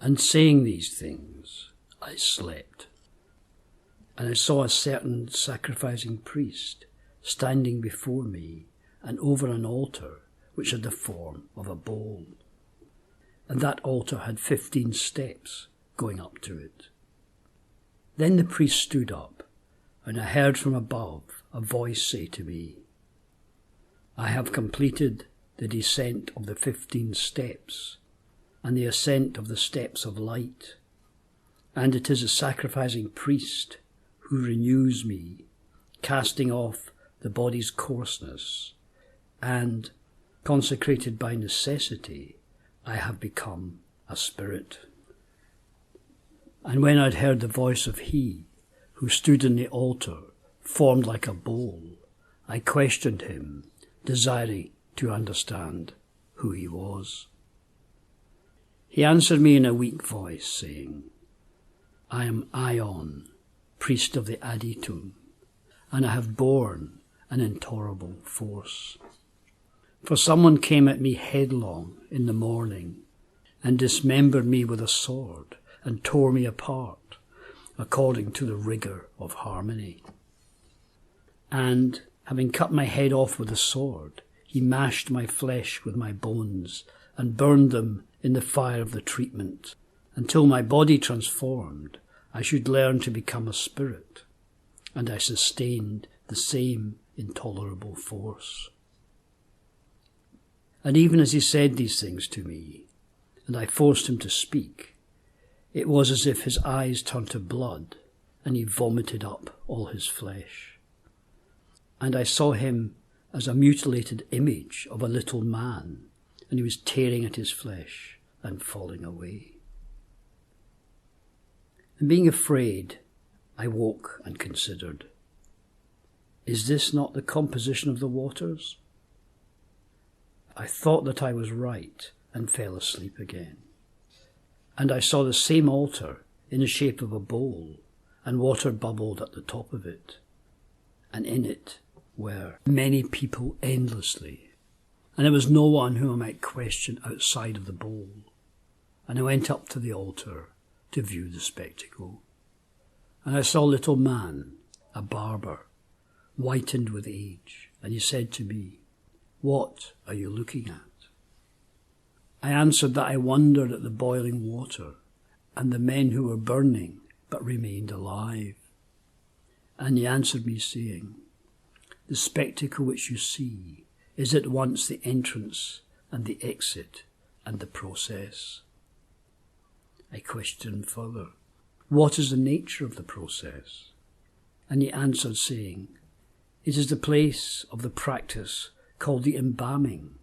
And saying these things, I slept. And I saw a certain sacrificing priest standing before me and over an altar which had the form of a bowl. And that altar had 15 steps going up to it. Then the priest stood up, and I heard from above a voice say to me, I have completed the descent of the 15 steps and the ascent of the steps of light, and it is a sacrificing priest who renews me, casting off the body's coarseness, and, consecrated by necessity, I have become a spirit. And when I'd heard the voice of he who stood in the altar, formed like a bowl, I questioned him, desiring to understand who he was. He answered me in a weak voice, saying, I am Ion, priest of the Aditum, and I have borne an intolerable force. For someone came at me headlong in the morning, and dismembered me with a sword, and tore me apart, according to the rigour of harmony. And, having cut my head off with a sword, he mashed my flesh with my bones, and burned them in the fire of the treatment, until my body transformed, I should learn to become a spirit, and I sustained the same intolerable force. And even as he said these things to me, and I forced him to speak, it was as if his eyes turned to blood, and he vomited up all his flesh. And I saw him as a mutilated image of a little man, and he was tearing at his flesh and falling away. And being afraid, I woke and considered, is this not the composition of the waters? I thought that I was right, and fell asleep again. And I saw the same altar in the shape of a bowl, and water bubbled at the top of it. And in it were many people endlessly, and there was no one whom I might question outside of the bowl. And I went up to the altar to view the spectacle. And I saw a little man, a barber, whitened with age, and he said to me, What are you looking at? I answered that I wondered at the boiling water, and the men who were burning, but remained alive. And he answered me, saying, The spectacle which you see is at once the entrance and the exit and the process. I questioned further, What is the nature of the process? And he answered, saying, It is the place of the practice called the embalming.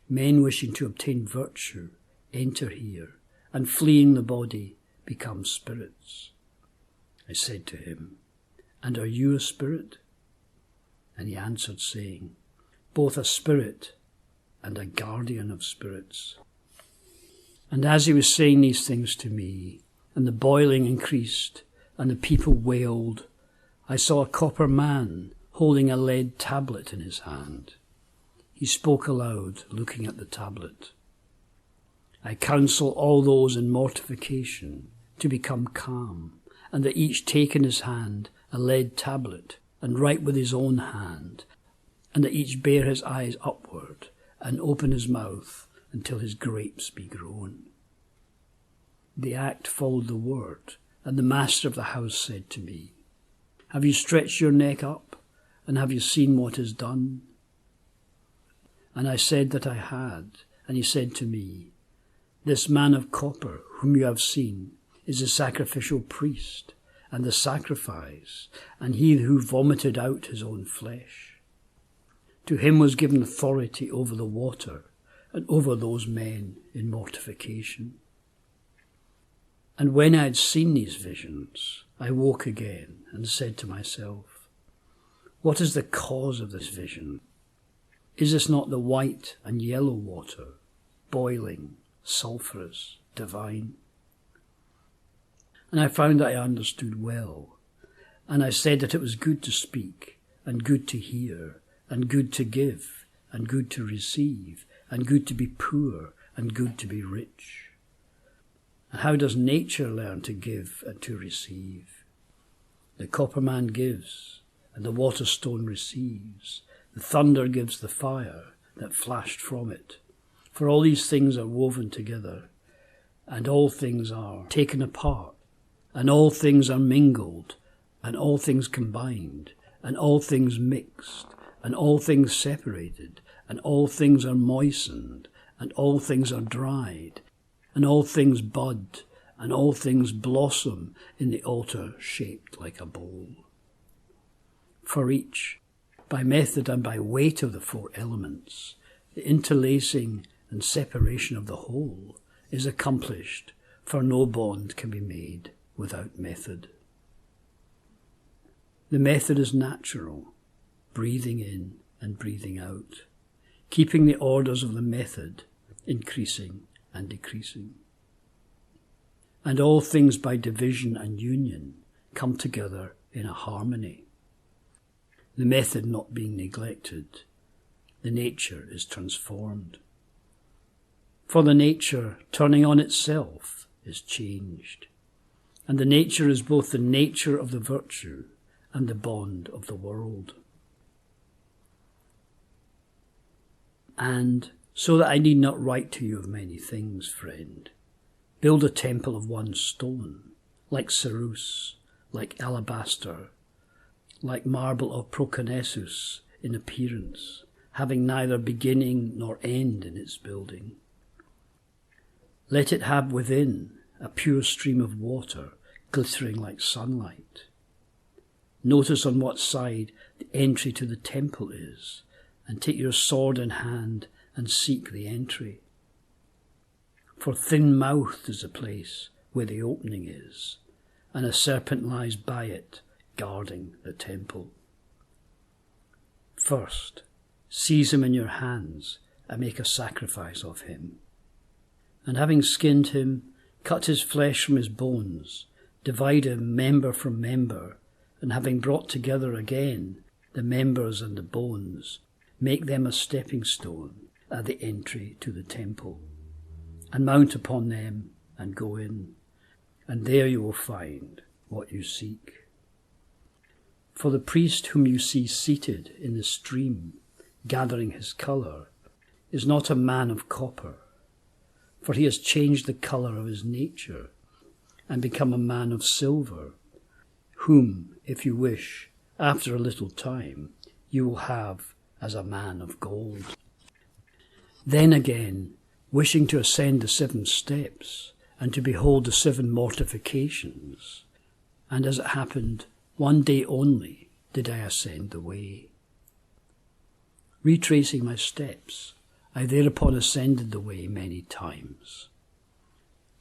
Men wishing to obtain virtue enter here, and fleeing the body become spirits. I said to him, And are you a spirit? And he answered, saying, Both a spirit and a guardian of spirits. And as he was saying these things to me, and the boiling increased, and the people wailed, I saw a copper man holding a lead tablet in his hand. He spoke aloud, looking at the tablet. I counsel all those in mortification to become calm, and that each take in his hand a lead tablet, and write with his own hand, and that each bear his eyes upward, and open his mouth until his grapes be grown. The act followed the word, and the master of the house said to me, Have you stretched your neck up, and have you seen what is done? And I said that I had, and he said to me, This man of copper whom you have seen is the sacrificial priest, and the sacrifice, and he who vomited out his own flesh. To him was given authority over the water, and over those men in mortification. And when I had seen these visions, I woke again, and said to myself, What is the cause of this vision? Is this not the white and yellow water, boiling, sulphurous, divine? And I found that I understood well, and I said that it was good to speak, and good to hear, and good to give, and good to receive, and good to be poor, and good to be rich. And how does nature learn to give and to receive? The copper man gives, and the water stone receives. The thunder gives the fire that flashed from it. For all these things are woven together, and all things are taken apart, and all things are mingled, and all things combined, and all things mixed, and all things separated, and all things are moistened, and all things are dried, and all things bud, and all things blossom in the altar shaped like a bowl. For each, by method and by weight of the four elements, the interlacing and separation of the whole is accomplished, for no bond can be made without method. The method is natural, breathing in and breathing out, keeping the orders of the method increasing and decreasing. And all things by division and union come together in a harmony. The method not being neglected, the nature is transformed. For the nature, turning on itself, is changed. And the nature is both the nature of the virtue and the bond of the world. And so that I need not write to you of many things, friend, build a temple of one stone, like cerus, like alabaster, like marble of Proconnesus in appearance, having neither beginning nor end in its building. Let it have within a pure stream of water glittering like sunlight. Notice on what side the entry to the temple is, and take your sword in hand and seek the entry. For thin-mouthed is the place where the opening is, and a serpent lies by it, guarding the temple. First, seize him in your hands and make a sacrifice of him. And having skinned him, cut his flesh from his bones, divide him member from member, and having brought together again the members and the bones, make them a stepping stone at the entry to the temple, and mount upon them and go in, and there you will find what you seek. For the priest whom you see seated in the stream, gathering his colour, is not a man of copper, for he has changed the colour of his nature and become a man of silver, whom, if you wish, after a little time, you will have as a man of gold. Then again, wishing to ascend the 7 steps and to behold the 7 mortifications, and as it happened, one day only did I ascend the way. Retracing my steps, I thereupon ascended the way many times.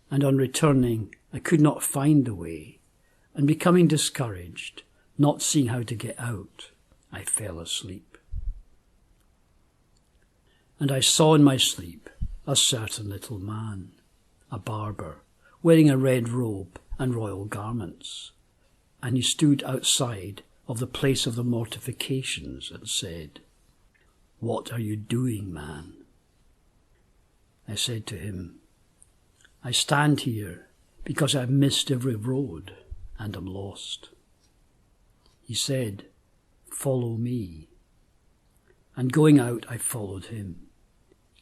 And on returning, I could not find the way, and becoming discouraged, not seeing how to get out, I fell asleep. And I saw in my sleep a certain little man, a barber, wearing a red robe and royal garments, and he stood outside of the place of the mortifications and said, "What are you doing, man?" I said to him, "I stand here because I have missed every road and am lost." He said, "Follow me." And going out, I followed him.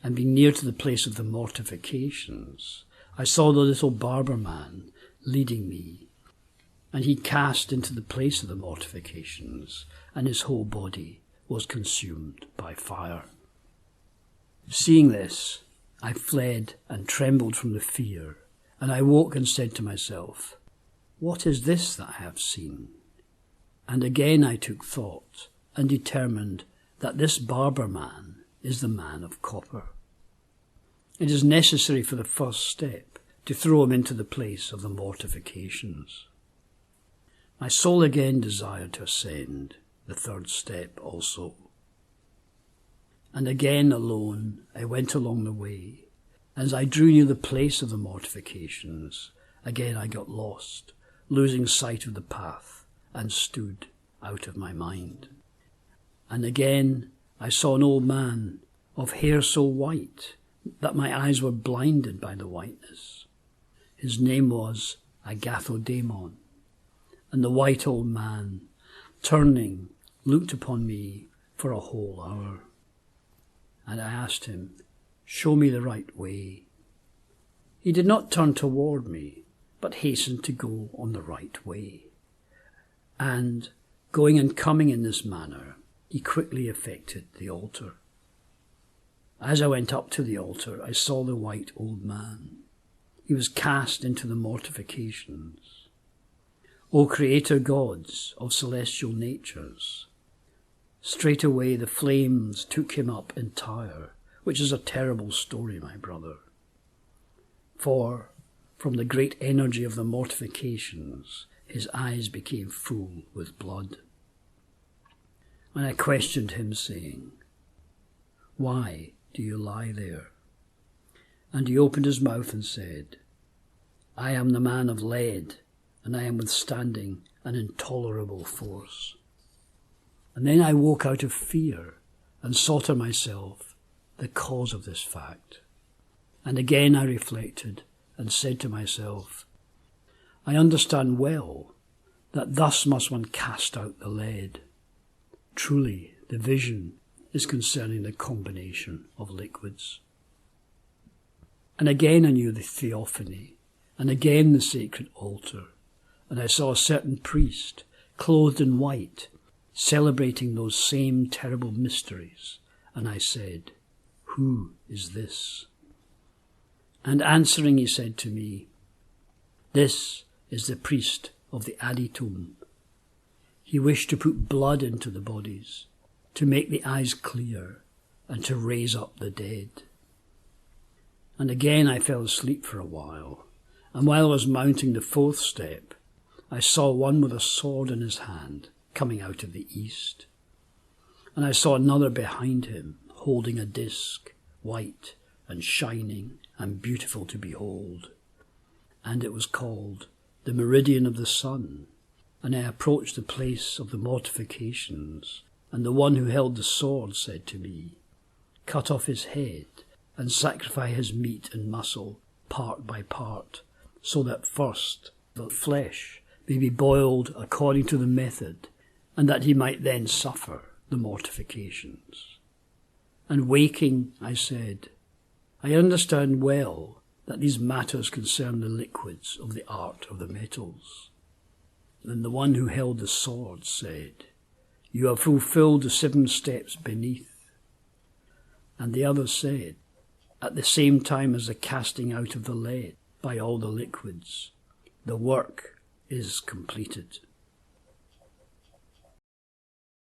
And being near to the place of the mortifications, I saw the little barber man leading me, and he cast into the place of the mortifications, and his whole body was consumed by fire. Seeing this, I fled and trembled from the fear, and I woke and said to myself, "What is this that I have seen?" And again I took thought, and determined that this barber man is the man of copper. It is necessary for the first step to throw him into the place of the mortifications. My soul again desired to ascend the 3rd step also. And again alone I went along the way. As I drew near the place of the mortifications, again I got lost, losing sight of the path, and stood out of my mind. And again I saw an old man of hair so white that my eyes were blinded by the whiteness. His name was Agathodemon. And the white old man, turning, looked upon me for a whole hour. And I asked him, "Show me the right way." He did not turn toward me, but hastened to go on the right way. And, going and coming in this manner, he quickly effected the altar. As I went up to the altar, I saw the white old man. He was cast into the mortifications. O Creator gods of celestial natures, straightway the flames took him up entire, which is a terrible story, my brother. For, from the great energy of the mortifications, his eyes became full with blood. And I questioned him, saying, "Why do you lie there?" And he opened his mouth and said, "I am the man of lead, and I am withstanding an intolerable force." And then I woke out of fear and saw to myself the cause of this fact. And again I reflected and said to myself, I understand well that thus must one cast out the lead. Truly, the vision is concerning the combination of liquids. And again I knew the theophany, and again the sacred altar, and I saw a certain priest, clothed in white, celebrating those same terrible mysteries, and I said, "Who is this?" And answering he said to me, "This is the priest of the Aditum. He wished to put blood into the bodies, to make the eyes clear, and to raise up the dead." And again I fell asleep for a while, and while I was mounting the fourth step, I saw one with a sword in his hand coming out of the east. And I saw another behind him, holding a disc, white and shining and beautiful to behold. And it was called the meridian of the sun. And I approached the place of the mortifications, and the one who held the sword said to me, "Cut off his head, and sacrifice his meat and muscle part by part, so that first the flesh may be boiled according to the method, and that he might then suffer the mortifications." And waking, I said, I understand well that these matters concern the liquids of the art of the metals. Then the one who held the sword said, "You have fulfilled the 7 steps beneath." And the other said, "At the same time as the casting out of the lead by all the liquids, the work is completed."